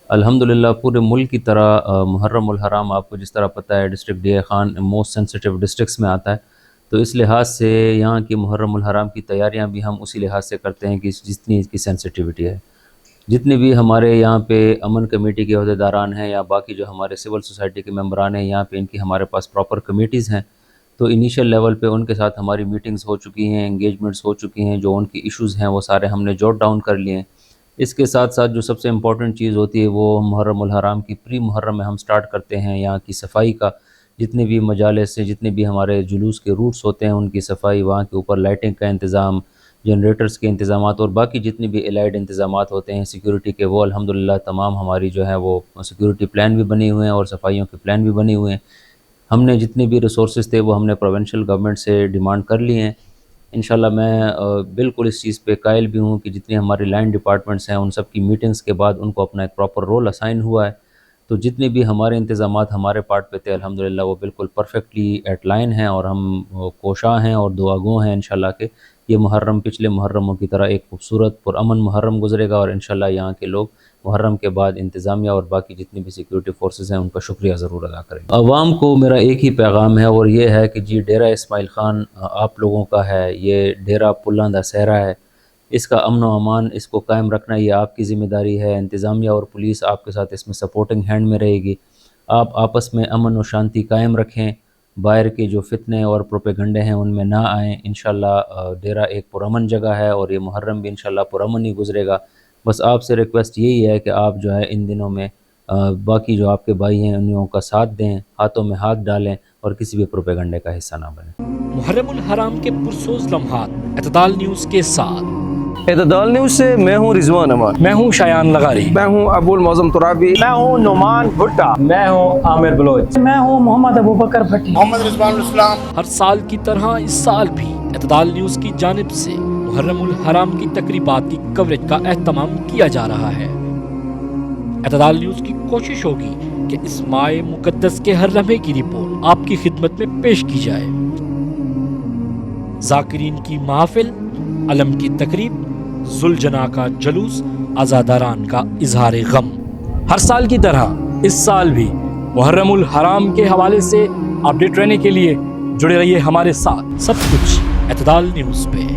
الحمدللہ پورے ملک کی طرح محرم الحرام آپ کو جس طرح پتہ ہے district D A Khan most sensitive districts میں آتا ہے، تو اس لحاظ سے یہاں کی محرم الحرام کی تیاریاں بھی ہم اسی لحاظ سے کرتے ہیں کہ جتنی اس کی سینسٹیوٹی ہے، جتنے بھی ہمارے یہاں پہ امن کمیٹی کے عہدیداران ہیں یا باقی جو ہمارے سول سوسائٹی کے ممبران ہیں، یہاں پہ ان کی ہمارے پاس پراپر کمیٹیز ہیں، تو انیشیل لیول پہ ان کے ساتھ ہماری میٹنگز ہو چکی ہیں، انگیجمنٹس ہو چکی ہیں، جو ان کی ایشوز ہیں وہ سارے ہم نے جوٹ ڈاؤن کر لیے ہیں۔ اس کے ساتھ ساتھ جو سب سے امپورٹنٹ چیز ہوتی ہے وہ محرم الحرام کی پری محرم میں ہم سٹارٹ کرتے ہیں یہاں کی صفائی کا، جتنے بھی مجالس سے جتنے بھی ہمارے جلوس کے روٹس ہوتے ہیں ان کی صفائی، وہاں کے اوپر لائٹنگ کا انتظام، جنریٹرز کے انتظامات اور باقی جتنے بھی الائڈ انتظامات ہوتے ہیں سیکیورٹی کے، وہ الحمدللہ تمام ہماری جو ہے وہ سیکیورٹی پلان بھی بنے ہوئے ہیں اور صفائیوں کے پلان بھی بنے ہوئے ہیں۔ ہم نے جتنے بھی ریسورسز تھے وہ ہم نے پروونشل گورنمنٹ سے ڈیمانڈ کر لیے ہیں۔ انشاءاللہ میں بالکل اس چیز پہ قائل بھی ہوں کہ جتنی ہماری لائن ڈپارٹمنٹس ہیں ان سب کی میٹنگز کے بعد ان کو اپنا ایک پراپر رول اسائن ہوا ہے، تو جتنے بھی ہمارے انتظامات ہمارے پارٹ پہ تھے الحمدللہ وہ بالکل پرفیکٹلی ایٹ لائن ہیں، اور ہم کوشاں ہیں اور دعاگو ہیں انشاءاللہ کہ یہ محرم پچھلے محرموں کی طرح ایک خوبصورت پرامن محرم گزرے گا، اور انشاءاللہ یہاں کے لوگ محرم کے بعد انتظامیہ اور باقی جتنی بھی سیکیورٹی فورسز ہیں ان کا شکریہ ضرور ادا کریں گے۔ عوام کو میرا ایک ہی پیغام ہے اور یہ ہے کہ جی ڈیرہ اسماعیل خان آپ لوگوں کا ہے، یہ ڈیرہ پلاں دا سہرا ہے، اس کا امن و امان اس کو قائم رکھنا یہ آپ کی ذمہ داری ہے۔ انتظامیہ اور پولیس آپ کے ساتھ اس میں سپورٹنگ ہینڈ میں رہے گی۔ آپ آپس میں امن و شانتی قائم رکھیں، باہر کے جو فتنے اور پروپیگنڈے ہیں ان میں نہ آئیں۔ انشاءاللہ ڈیرہ ایک پرامن جگہ ہے اور یہ محرم بھی انشاءاللہ پرامن ہی گزرے گا۔ بس آپ سے ریکویسٹ یہی ہے کہ آپ جو ہے ان دنوں میں باقی جو آپ کے بھائی ہیں انہوں کا ساتھ دیں، ہاتھوں میں ہاتھ ڈالیں اور کسی بھی پروپیگنڈے کا حصہ نہ بنیں۔ محرم الحرام کے پرسوز لمحات اعتدال نیوز کے ساتھ۔ اعتدال نیوز سے میں ہوں رضوان امان، میں ہوں شایان لغاری، میں ہوں ابو المعظم ترابی، میں ہوں نعمان بھٹا، میں ہوں عامر بلوچ، میں ہوں محمد ابوبکر بھٹی، محمد رضوان الاسلام۔ ہر سال کی طرح اس سال بھی اعتدال نیوز کی جانب سے محرم الحرام کی تقریبات کی کوریج کا اہتمام کیا جا رہا ہے۔ اعتدال نیوز کی کوشش ہوگی کہ اس ماہ مقدس کے ہر لمحے کی رپورٹ آپ کی خدمت میں پیش کی جائے۔ ذاکرین کی محافل، علم کی تقریب، ذوالجناح کا جلوس، عزاداران کا اظہار غم، ہر سال کی طرح اس سال بھی محرم الحرام کے حوالے سے اپڈیٹ رہنے کے لیے جڑے رہیے ہمارے ساتھ۔ سب کچھ اعتدال نیوز پہ۔